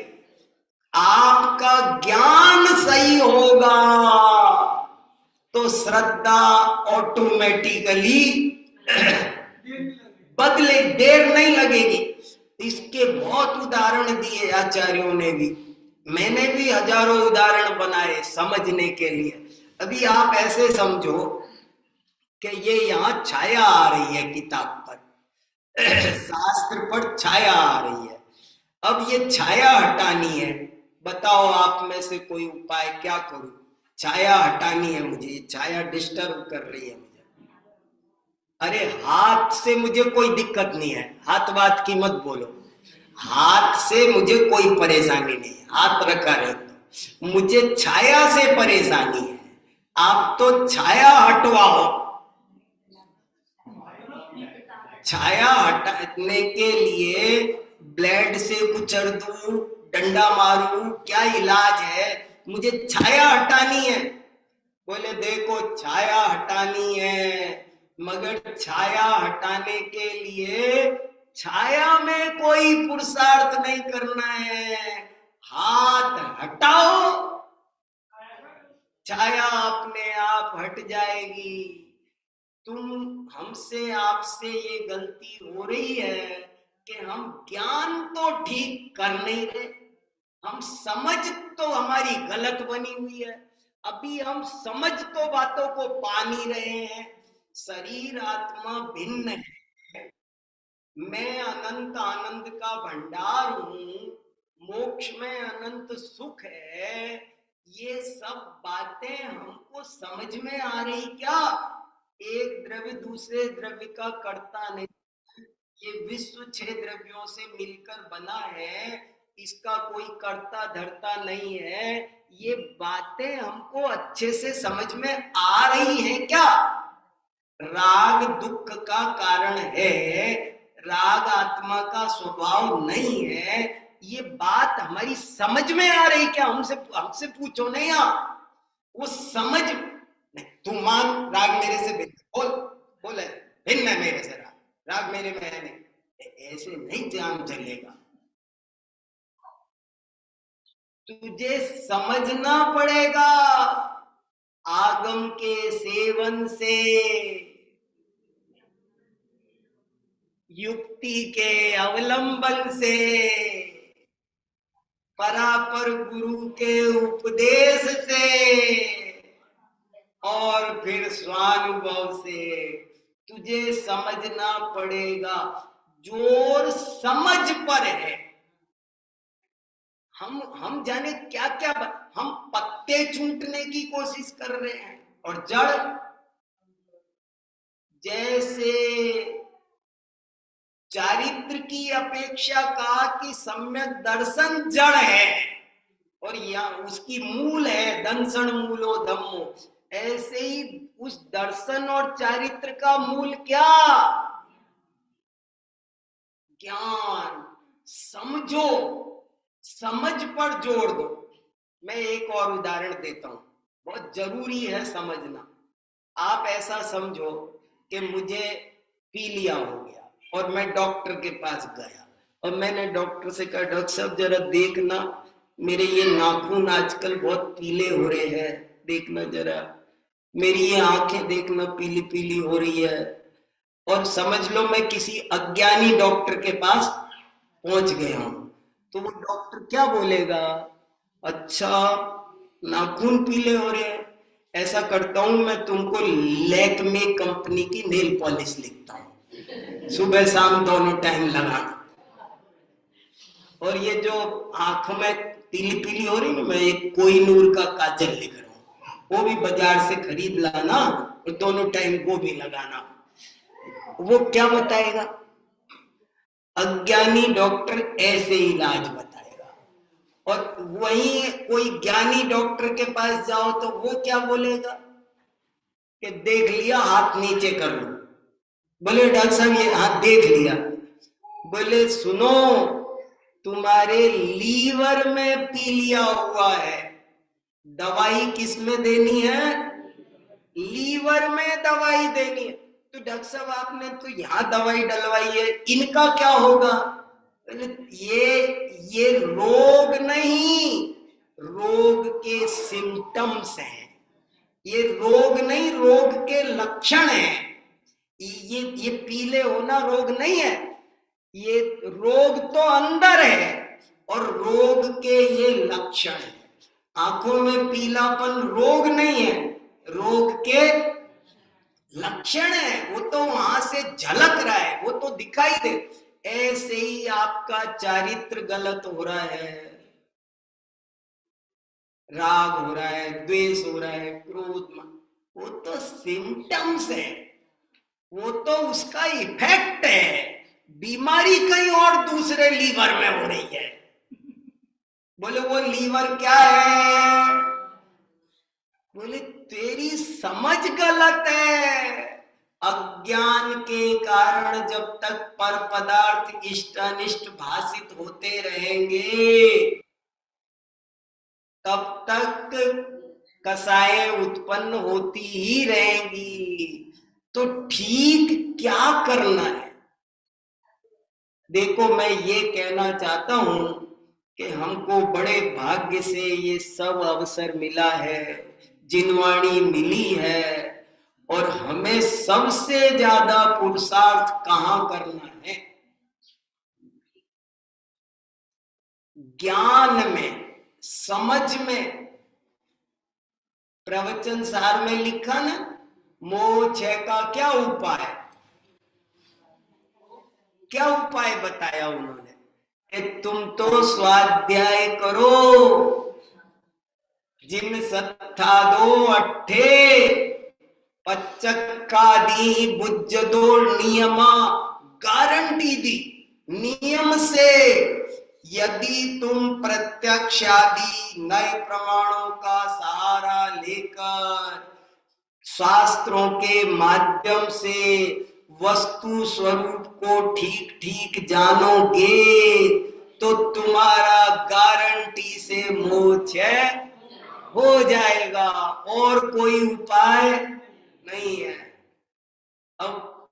आपका ज्ञान सही होगा तो श्रद्धा ऑटोमेटिकली बदले, देर नहीं लगेगी। इसके बहुत उदाहरण दिए आचार्यों ने भी, मैंने भी हजारों उदाहरण बनाए समझने के लिए। अभी आप ऐसे समझो कि ये यहाँ छाया आ रही है किताब पर, शास्त्र पर छाया आ रही है। अब ये छाया हटानी है, बताओ आप में से कोई उपाय क्या करूं? छाया हटानी है मुझे, छाया डिस्टर्ब कर रही है मुझे। अरे हाथ से मुझे कोई दिक्कत नहीं है, हाथ बात की मत बोलो, हाथ से मुझे कोई परेशानी नहीं है, हाथ रखा रहे तो। मुझे छाया से परेशानी है, आप तो छाया हटवाओ। छाया हटाने के लिए ब्लेड से कुचल दूं, डंडा मारूं, क्या इलाज है? मुझे छाया हटानी है। बोले देखो छाया हटानी है, मगर छाया हटाने के लिए छाया में कोई पुरुषार्थ नहीं करना है, हाथ हटाओ, छाया अपने आप हट जाएगी। तुम हमसे, आपसे ये गलती हो रही है कि हम ज्ञान तो ठीक कर नहीं रहे, हम समझ तो हमारी गलत बनी हुई है। अभी हम समझ तो बातों को पा नहीं रहे हैं। शरीर आत्मा भिन्न है, मैं अनंत आनंद का भंडार हूं, मोक्ष में अनंत सुख है। ये सब बातें हमको समझ में आ रही क्या? एक द्रव्य दूसरे द्रव्य का कर्ता नहीं, ये विश्व 6 द्रव्यों से मिलकर बना है, इसका कोई कर्ता धर्ता नहीं है। ये बातें हमको अच्छे से समझ में आ रही हैं क्या? राग दुख का कारण है, राग आत्मा का स्वभाव नहीं है। ये बात हमारी समझ में आ रही क्या? हमसे पूछो नहीं, वो समझ नहीं। तू मान राग मेरे से भिन्न, बोल भिन्न है मेरे से, राग मेरे में है नहीं, ऐसे नहीं ध्यान चलेगा। तुझे समझना पड़ेगा आगम के सेवन से, युक्ति के अवलंबन से, परापर गुरु के उपदेश से और फिर स्वानुभव से तुझे समझना पड़ेगा। जोर समझ पर है। हम जाने क्या क्या हम पत्ते चूंटने की कोशिश कर रहे हैं, और जड़, जैसे चारित्र की अपेक्षा कहा कि सम्यक दर्शन जड़ है, और या उसकी मूल है दंसन मूलो धम्मो, ऐसे ही उस दर्शन और चारित्र का मूल क्या? ज्ञान। समझो, समझ पर जोर दो। मैं एक और उदाहरण देता हूं, बहुत जरूरी है समझना। आप ऐसा समझो कि मुझे पीलिया हो गया और मैं डॉक्टर के पास गया, और मैंने डॉक्टर से कहा, डॉक्टर साहब जरा देखना, मेरे ये नाखून आजकल बहुत पीले हो रहे हैं, देखना जरा, मेरी ये आंखें देखना पीली पीली हो रही है। और समझ लो मैं किसी अज्ञानी डॉक्टर के पास पहुंच गया हूं, तो वो डॉक्टर क्या बोलेगा? अच्छा, नाखून पीले हो रहे हैं, ऐसा करता हूं मैं तुमको लैक्मे कंपनी की नेल पॉलिश लिखता हूं, सुबह शाम दोनों टाइम लगाना। और ये जो आंख में पीली पीली हो रही है, मैं एक कोहिनूर का काजल लिख रहा हूं, वो भी बाजार से खरीद लाना और दोनों टाइम वो भी लगाना। वो क्या बताएगा? अज्ञानी डॉक्टर ऐसे इलाज बताएगा। और वहीं कोई ज्ञानी डॉक्टर के पास जाओ तो वो क्या बोलेगा कि देख लिया, हाथ नीचे कर लो। बोले डॉक्टर साहब ये हाथ देख लिया। बोले सुनो, तुम्हारे लीवर में पीलिया हुआ है, दवाई किस में देनी है? लीवर में दवाई देनी है। तो डॉक्टर साहब आपने तो यहाँ दवाई डलवाई है, इनका क्या होगा? ये रोग नहीं, रोग के सिम्टम्स हैं। ये रोग नहीं, रोग के लक्षण है। ये पीले होना रोग नहीं है, ये रोग तो अंदर है और रोग के ये लक्षण है। आंखों में पीलापन रोग नहीं है, रोग के लक्षण है, वो तो वहां से झलक रहा है, वो तो दिखाई दे। ऐसे ही आपका चारित्र गलत हो रहा है, राग हो रहा है, द्वेष हो रहा है, क्रोध, वो तो सिम्टम्स है, वो तो उसका इफेक्ट है। बीमारी कहीं और दूसरे लीवर में हो रही है। बोले वो लीवर क्या है? बोले तेरी समझ गलत है। अज्ञान के कारण जब तक पर पदार्थ इष्ट अनिष्ट भाषित होते रहेंगे, तब तक कसाएं उत्पन्न होती ही रहेंगी। तो ठीक क्या करना है? देखो, मैं ये कहना चाहता हूं कि हमको बड़े भाग्य से ये सब अवसर मिला है, जिनवाणी मिली है, और हमें सबसे ज्यादा पुरुषार्थ कहां करना है? ज्ञान में, समझ में। प्रवचन सार में लिखा ना, मोक्ष का क्या उपाय? क्या उपाय बताया उन्होंने कि तुम तो स्वाध्याय करो, जिन सत्था दो अट्ठे पच्चक्का दी बुझ दो नियमा। गारंटी दी नियम से, यदि तुम प्रत्यक्ष आदि नए प्रमाणों का सहारा लेकर शास्त्रों के माध्यम से वस्तु स्वरूप को ठीक ठीक जानोगे, तो तुम्हारा गारंटी से मोक्ष हो जाएगा, और कोई उपाय नहीं है। अब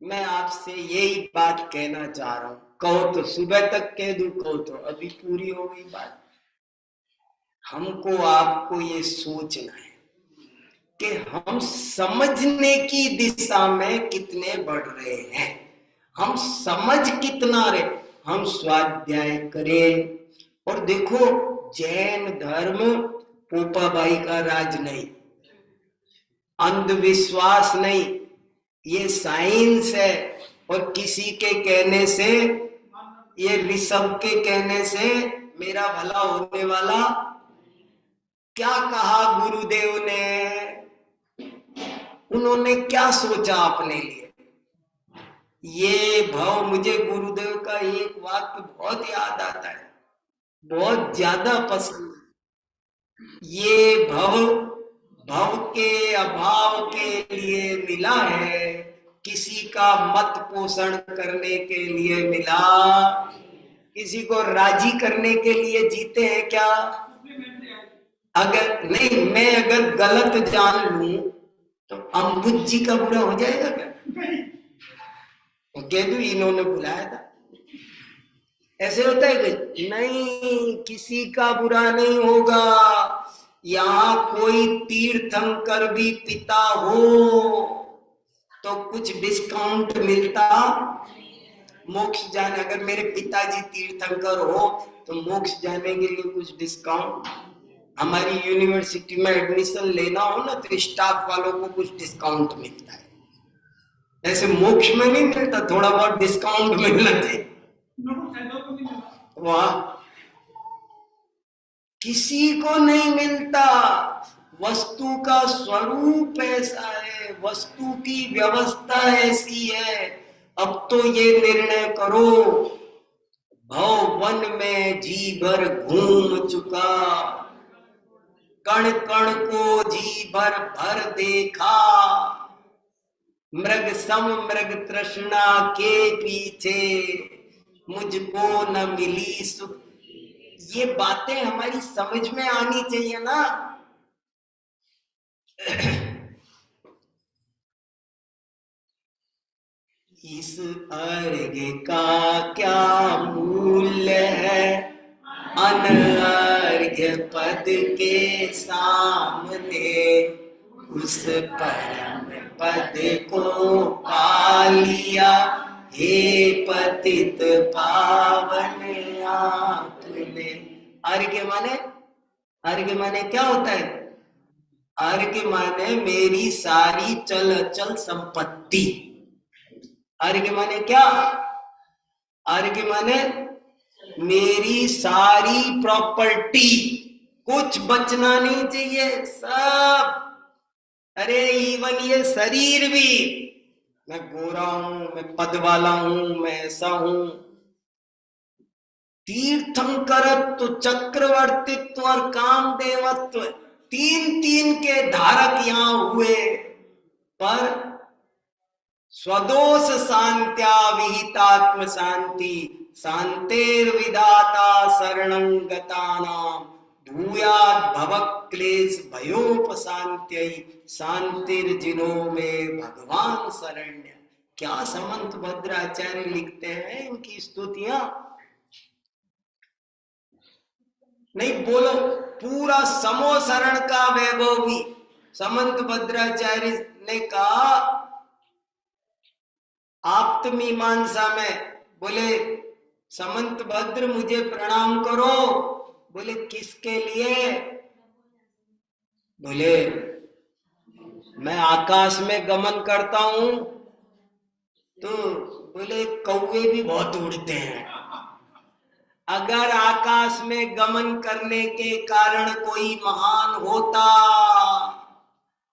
मैं आपसे यही बात कहना चाह रहा हूं, कहो तो सुबह तक कह दूं, कहो तो अभी पूरी हो गई बात। हमको आपको ये सोचना है कि हम समझने की दिशा में कितने बढ़ रहे हैं, हम समझ कितना रहे, हम स्वाध्याय करें। और देखो, जैन धर्म पोपाबाई का राज नहीं, अंधविश्वास नहीं, ये साइंस है। और किसी के कहने से, ये ऋषभ के कहने से मेरा भला होने वाला। क्या कहा गुरुदेव ने, उन्होंने क्या सोचा अपने लिए। ये भाव, मुझे गुरुदेव का एक वाक्य बहुत याद आता है, बहुत ज्यादा पसंद है। ये भव भव के अभाव के लिए मिला है, किसी का मत पोषण करने के लिए मिला, किसी को राजी करने के लिए जीते हैं क्या। अगर नहीं, मैं अगर गलत जान लूं तो अम्बुज जी का बुरा हो जाएगा क्या। तो कह दू इन्होंने बुलाया था, ऐसे होता है कि नहीं, किसी का बुरा नहीं होगा। यहाँ कोई तीर्थंकर भी पिता हो तो कुछ डिस्काउंट मिलता मोक्ष जाने। अगर मेरे पिताजी तीर्थंकर हो तो मोक्ष जाने के लिए कुछ डिस्काउंट। हमारी यूनिवर्सिटी में एडमिशन लेना हो ना तो स्टाफ वालों को कुछ डिस्काउंट मिलता है, ऐसे मोक्ष में नहीं मिलता, थोड़ा बहुत डिस्काउंट मिलना चाहिए। वाह, किसी को नहीं मिलता। वस्तु का स्वरूप ऐसा है, वस्तु की व्यवस्था ऐसी है। अब तो ये निर्णय करो, भव वन में जी भर घूम चुका, कण कण को जी भर भर देखा, मृग सम मृग तृष्णा के पीछे मुझको न मिली सुख। ये बातें हमारी समझ में आनी चाहिए ना। इस अर्घ का क्या मूल्य है, अनर्घ्य पद के सामने, उस परम पद को पा लिया, हे पतित पावन आपने। अर्घ्य माने, अर्घ्य माने क्या होता है। अर्घ्य माने मेरी सारी चल अचल संपत्ति। अर्घ्य माने क्या, अर्घ्य माने मेरी सारी प्रॉपर्टी, कुछ बचना नहीं चाहिए, सब। अरे इवन ये शरीर भी, मैं गोरा हूं, मैं पद वाला हूं, मैं ऐसा हूं। तीर्थंकरत्व, चक्रवर्तित्व और कामदेवत्व, तीन तीन के धारक यहां हुए, पर स्वदोष शांत्या विहितात्म शांति, शांतेर विदाता शरणं गतानां, भूयात् भवक्लेश भयोपशांत्यै, शांतिर्जिनो में भगवान शरण्य। क्या समंत भद्राचार्य लिखते हैं इनकी स्तुतियां। नहीं बोलो, पूरा समो शरण का वैभव भी समंत भद्राचार्य ने कहा। आप्त मीमांसा में बोले, समंत भद्र मुझे प्रणाम करो। बोले किसके लिए। बोले मैं आकाश में गमन करता हूं। तो बोले कौवे भी बहुत उड़ते हैं, अगर आकाश में गमन करने के कारण कोई महान होता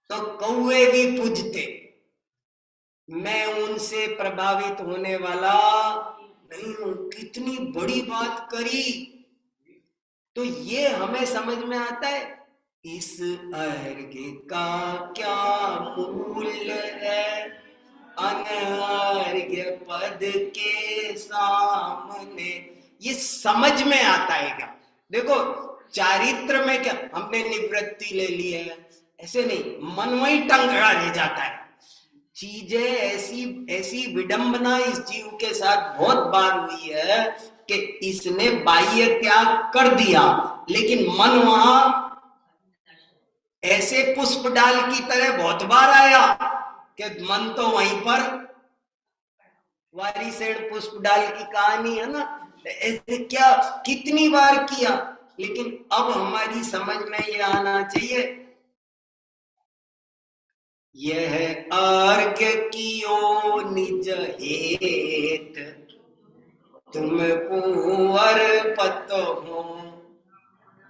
तो कौवे भी पूजते। मैं उनसे प्रभावित होने वाला नहीं हूं। कितनी बड़ी बात करी। तो ये हमें समझ में आता है, इस अर्घ्य का क्या मूल्य है, अनर्घ्य पद के सामने। ये समझ में आता है क्या। देखो चारित्र में क्या, हमने निवृत्ति ले ली है, ऐसे नहीं, मन वही टंगड़ा रह जाता है। चीजें ऐसी ऐसी विडंबना इस जीव के साथ बहुत बार हुई है कि इसने बाह्य त्याग कर दिया, लेकिन मन वहां ऐसे पुष्प डाल की तरह बहुत बार आया कि मन तो वहीं पर, वारी सेठ पुष्प डाल की कहानी है ना, ऐसे क्या कितनी बार किया। लेकिन अब हमारी समझ में ये आना चाहिए, यह अर्घ्य कियो निज हेत, तुमको अर्पत हो,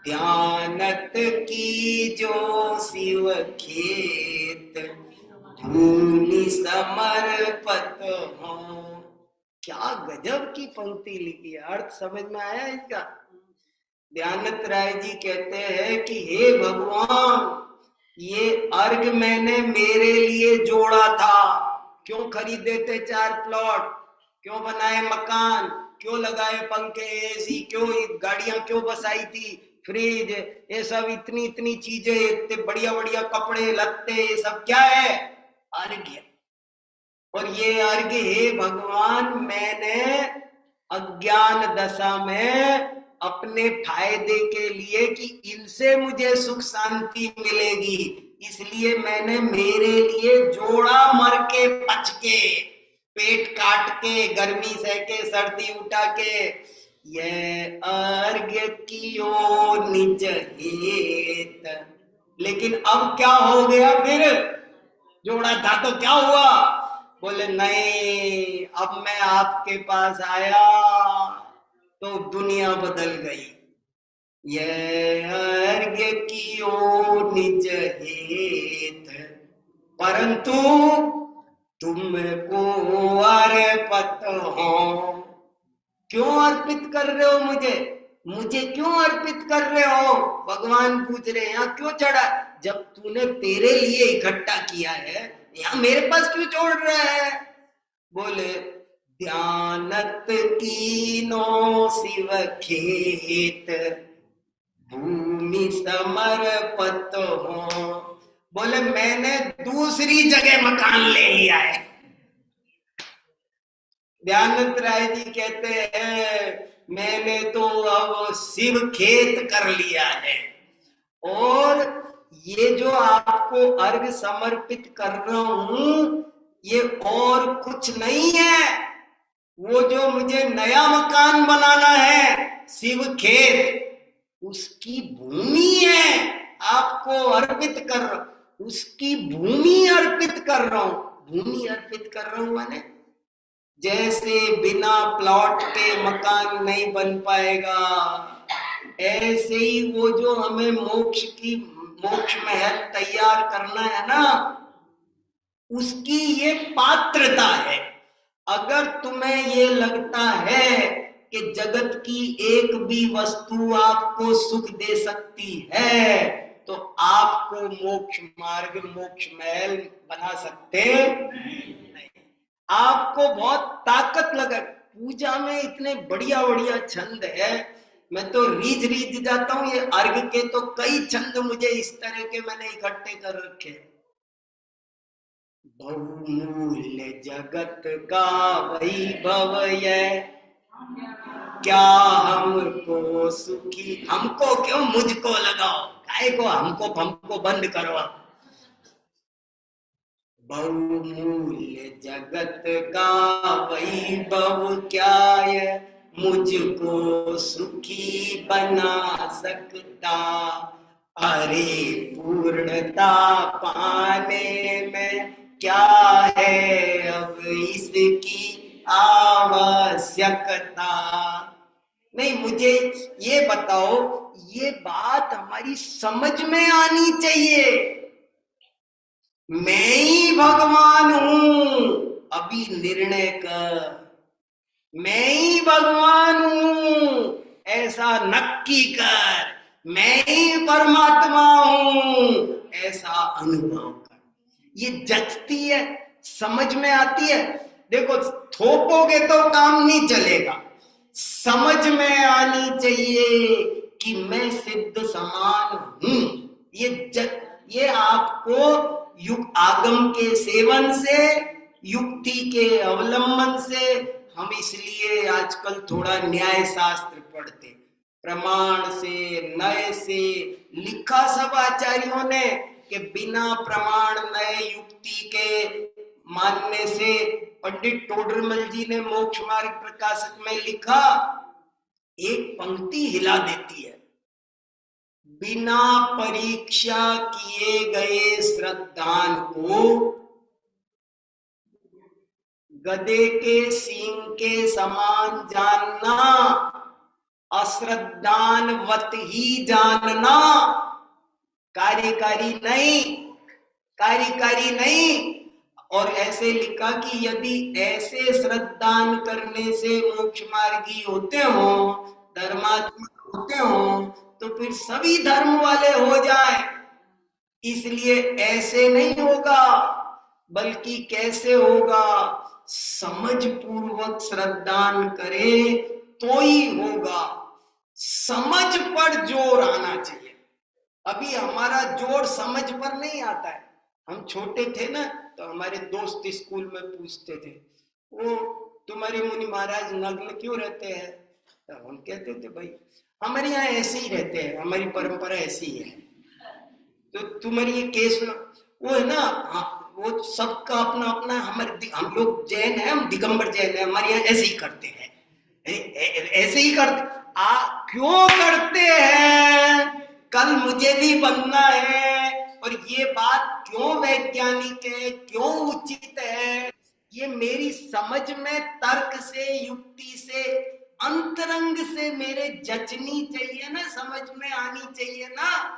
ध्यानत की जो शिव खेत, भूमि समर्पत हो। क्या गजब की पंक्ति लिखी है, अर्थ समझ में आया इसका? ध्यानत राय जी कहते हैं कि हे भगवान, ये अर्घ मैंने मेरे लिए जोड़ा था। क्यों खरीदे थे 4 प्लॉट, क्यों बनाए मकान, क्यों लगाए पंखे, एसी, क्यों गाड़ियां क्यों बसाई थी, फ्रिज, ये सब इतनी इतनी चीजें, इतने बढ़िया बढ़िया कपड़े लत्ते, ये सब क्या है? अर्घ्य। और ये अर्घ्य हे भगवान मैंने अज्ञान दशा में अपने फायदे के लिए कि इनसे मुझे सुख शांति मिलेगी, इसलिए मैंने मेरे लिए जोड़ा, मर के पच के, पेट काट के, गर्मी सह के, सर्दी उठा के, ये अर्घ्य कियो निज हेत। लेकिन अब क्या हो गया? फिर जोड़ा था तो क्या हुआ? बोले नहीं, अब मैं आपके पास आया तो दुनिया बदल गई। यह अर्घ्य कियो निज हेत, परंतु तुमको अर्पित हो। क्यों अर्पित कर रहे हो मुझे? मुझे क्यों अर्पित कर रहे हो? भगवान पूछ रहे हैं, यहाँ क्यों चढ़ा? जब तूने तेरे लिए इकट्ठा किया है, यहाँ मेरे पास क्यों छोड़ रहा है? बोले ध्यानत कीनो शिव खेत, भूमि समर्पित हो। बोले मैंने दूसरी जगह मकान ले लिया है। ध्यानंद राय जी कहते हैं मैंने तो अब शिव खेत कर लिया है, और ये जो आपको अर्घ समर्पित कर रहा हूं ये और कुछ नहीं है, वो जो मुझे नया मकान बनाना है शिव खेत, उसकी भूमि है, आपको अर्पित कर रहा हूं, उसकी भूमि अर्पित कर रहा हूं। भूमि अर्पित कर रहा हूं माने जैसे बिना प्लॉट के मकान नहीं बन पाएगा, ऐसे ही वो जो हमें मोक्ष महल तैयार करना है ना, उसकी ये पात्रता है। अगर तुम्हें ये लगता है कि जगत की एक भी वस्तु आपको सुख दे सकती है, तो आपको मोक्ष मार्ग, मोक्ष महल बना सकते नहीं। आपको बहुत ताकत लगे। पूजा में इतने बढ़िया बढ़िया छंद है, मैं तो रीझ जाता हूं। ये अर्घ के तो कई छंद मुझे इस तरह के मैंने इकट्ठे कर रखे। बहुमूल्य जगत का वैभव है, क्या हमको सुखी, हमको क्यों मुझको लगाओ, काय को हमको बंद करो। बहुमूल्य जगत का वैभव क्या है, मुझको सुखी बना सकता। अरे पूर्णता पाने में क्या है अब इसकी आवश्यकता। नहीं, मुझे ये बताओ, ये बात हमारी समझ में आनी चाहिए। मैं ही भगवान हूं, अभी निर्णय कर। मैं ही भगवान हूं, ऐसा नक्की कर। मैं ही परमात्मा हूं, ऐसा अनुभव कर। ये जचती है, समझ में आती है। देखो, थोपोगे तो काम नहीं चलेगा, समझ में आनी चाहिए कि मैं सिद्ध समान हूं। ये आपको युग आगम के सेवन से, युक्ति के अवलंबन से, हम इसलिए आजकल थोड़ा न्याय शास्त्र पढ़ते, प्रमाण से, नय से लिखा सब आचार्यों ने कि बिना प्रमाण नए युक्ति के मानने से, पंडित टोडरमल जी ने मोक्ष मार्ग प्रकाशक में लिखा, एक पंक्ति हिला देती है। बिना परीक्षा किए गए श्रद्धान को गधे के सींग के समान जानना, अश्रद्धानवत ही जानना, कार्यकारी नहीं, कार्यकारी नहीं। और ऐसे लिखा कि यदि ऐसे श्रद्धान करने से मोक्ष मार्गी होते हो, धर्मात्मा होते हो, तो फिर सभी धर्म वाले हो जाए। इसलिए ऐसे नहीं होगा, बल्कि कैसे होगा, समझ पूर्वक श्रद्धान करे तो ही होगा। समझ पर जोर आना चाहिए। अभी हमारा जोर समझ पर नहीं आता है। हम छोटे थे ना, तो हमारे दोस्त स्कूल में पूछते थे, वो तुम्हारे मुनि महाराज नग्न क्यों रहते हैं? तो हम कहते थे भाई हमारे यहाँ ऐसे ही रहते हैं, हमारी परंपरा ऐसी ही है। तो तुम्हारी ये केस वो है ना, वो सबका अपना अपना, हमारे हम लोग जैन है, हम दिगंबर जैन है, हमारे यहाँ ऐसे ही करते हैं, ऐसे ही करते। क्यों करते हैं? कल मुझे भी बनना है। और ये बात क्यों वैज्ञानिक है, क्यों उचित है, ये मेरी समझ में तर्क से, युक्ति से, अंतरंग से मेरे जचनी चाहिए ना, समझ में आनी चाहिए ना।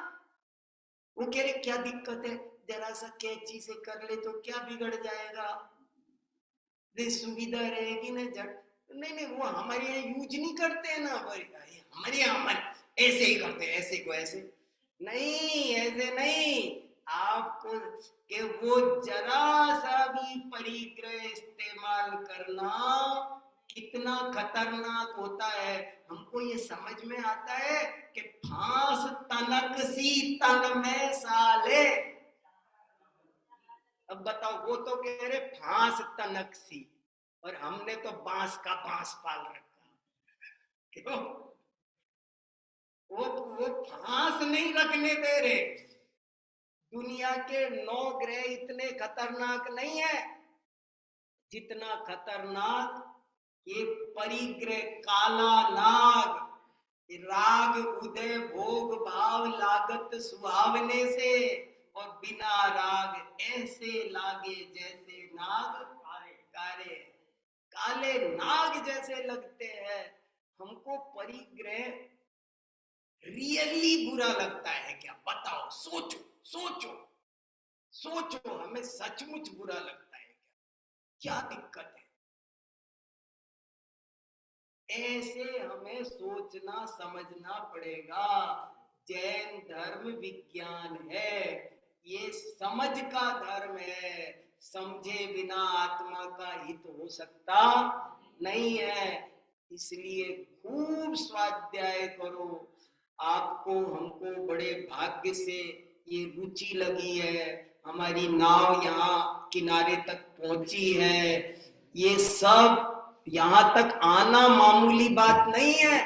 वो कह रहे क्या दिक्कत है, जरा सा कैंची से कर ले तो क्या बिगड़ जाएगा, सुविधा रहेगी ना जट। नहीं नहीं, वो हमारे यहाँ यूज नहीं करते हैं ना, हमारे यहाँ हमारे ऐसे ही करते हैं, ऐसे को ऐसे नहीं, ऐसे नहीं। आपको कि वो जरा सा भी परिग्रह इस्तेमाल करना कितना खतरनाक होता है, हमको ये समझ में आता है कि फांस तनक सी तन में साले। अब बताओ, वो तो कह रहे फांस तनक सी, और हमने तो बांस का बांस पाल रखा। क्यों? वो फांस नहीं रखने दे रहे। दुनिया के 9 ग्रह इतने खतरनाक नहीं है जितना खतरनाक ये परिग्रह काला नाग, राग उदय भोग भाव लागत सुहावने से, और बिना राग ऐसे लागे जैसे नाग कारे, काले नाग जैसे लगते हैं। हमको परिग्रह रियली बुरा लगता है क्या? बताओ, सोचो सोचो सोचो, हमें सचमुच बुरा लगता है क्या? क्या दिक्कत है? ऐसे हमें सोचना समझना पड़ेगा। जैन धर्म विज्ञान है, ये समझ का धर्म है। समझे बिना आत्मा का हित हो सकता नहीं है। इसलिए खूब स्वाध्याय करो। आपको हमको बड़े भाग्य से ये रुचि लगी है, हमारी नाव यहाँ किनारे तक पहुंची है। ये सब यहाँ तक आना मामूली बात नहीं है।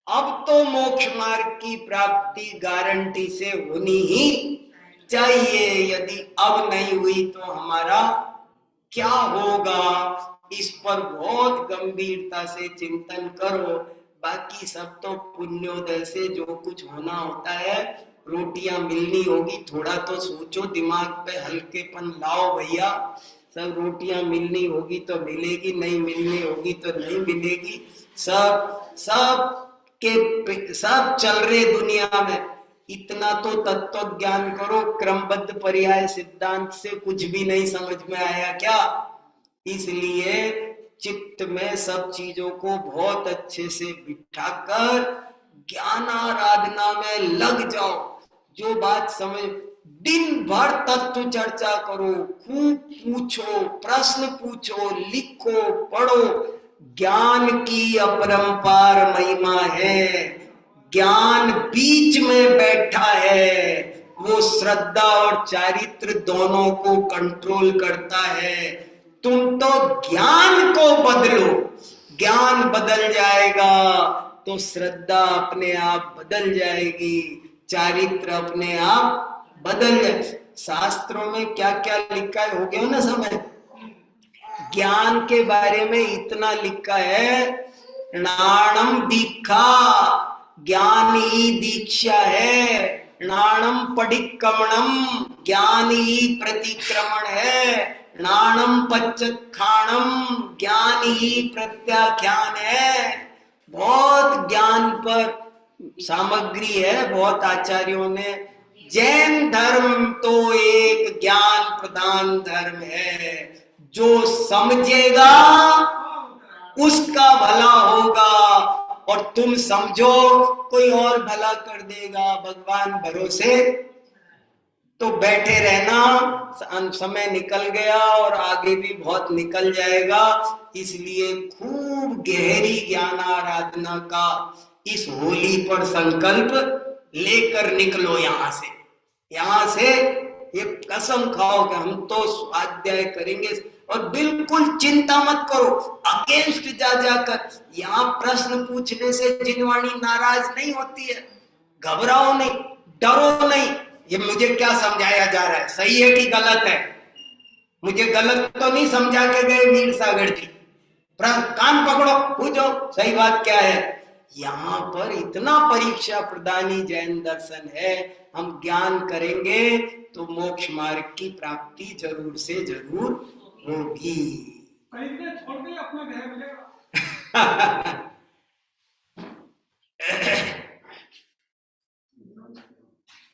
अब तो मोक्ष मार्ग की प्राप्ति गारंटी से होनी ही चाहिए। यदि अब नहीं हुई तो हमारा क्या होगा, इस पर बहुत गंभीरता से चिंतन करो। बाकी सब तो पुण्योदय से जो कुछ होना होता है, रोटियां मिलनी होगी, थोड़ा तो सोचो, दिमाग पे हल्केपन लाओ भैया। सब रोटियां मिलनी होगी तो मिलेगी, नहीं मिलनी होगी तो नहीं मिलेगी। सब सब चल रहे दुनिया में। इतना तो तत्व ज्ञान करो, क्रमबद्ध पर्याय सिद्धांत से कुछ भी नहीं समझ में आया क्या? इसलिए चित्त में सब चीजों को बहुत अच्छे से बिठाकर ज्ञान आराधना में लग जाओ। जो बात समझ, दिन भर तत्व चर्चा करो, खूब पूछो, प्रश्न पूछो, लिखो, पढ़ो। ज्ञान की अपरंपार महिमा है। ज्ञान बीच में बैठा है, वो श्रद्धा और चारित्र दोनों को कंट्रोल करता है। तुम तो ज्ञान को बदलो, ज्ञान बदल जाएगा तो श्रद्धा अपने आप बदल जाएगी, चारित्र अपने आप बदल जाए। शास्त्रों में क्या क्या लिखा है, हो गया ना समय। ज्ञान के बारे में इतना लिखा है, नाणम दीक्षा ज्ञान ही दीक्षा है, नाणम पडिक्कमणम, ज्ञान ही प्रतिक्रमण है, नाणम पच्चत्खाणम, ज्ञान ही प्रत्याख्यान है। बहुत ज्ञान पर सामग्री है, बहुत आचार्यों ने। जैन धर्म तो एक ज्ञान प्रदान धर्म है, जो समझेगा उसका भला होगा, और तुम समझो कोई और भला कर देगा, भगवान भरोसे। तो बैठे रहना, समय निकल गया और आगे भी बहुत निकल जाएगा, इसलिए खूब गहरी ज्ञान आराधना का इस होली पर संकल्प लेकर निकलो। यहां से ये कसम खाओ कि हम तो स्वाध्याय करेंगे, और बिल्कुल चिंता मत करो अगेंस्ट जा जाकर। यहाँ प्रश्न पूछने से जिनवाणी नाराज नहीं होती है, घबराओ नहीं, डरो नहीं। ये मुझे क्या समझाया जा रहा है, सही है कि गलत है? मुझे गलत तो नहीं समझा के गए वीर सागर जी? कान पकड़ो, पूछो सही बात क्या है। यहाँ पर इतना परीक्षा प्रदानी जैन दर्शन है, हम ज्ञान करेंगे तो मोक्ष मार्ग की प्राप्ति जरूर से जरूर होगी। छोड़ के अपना घर मिलेगा।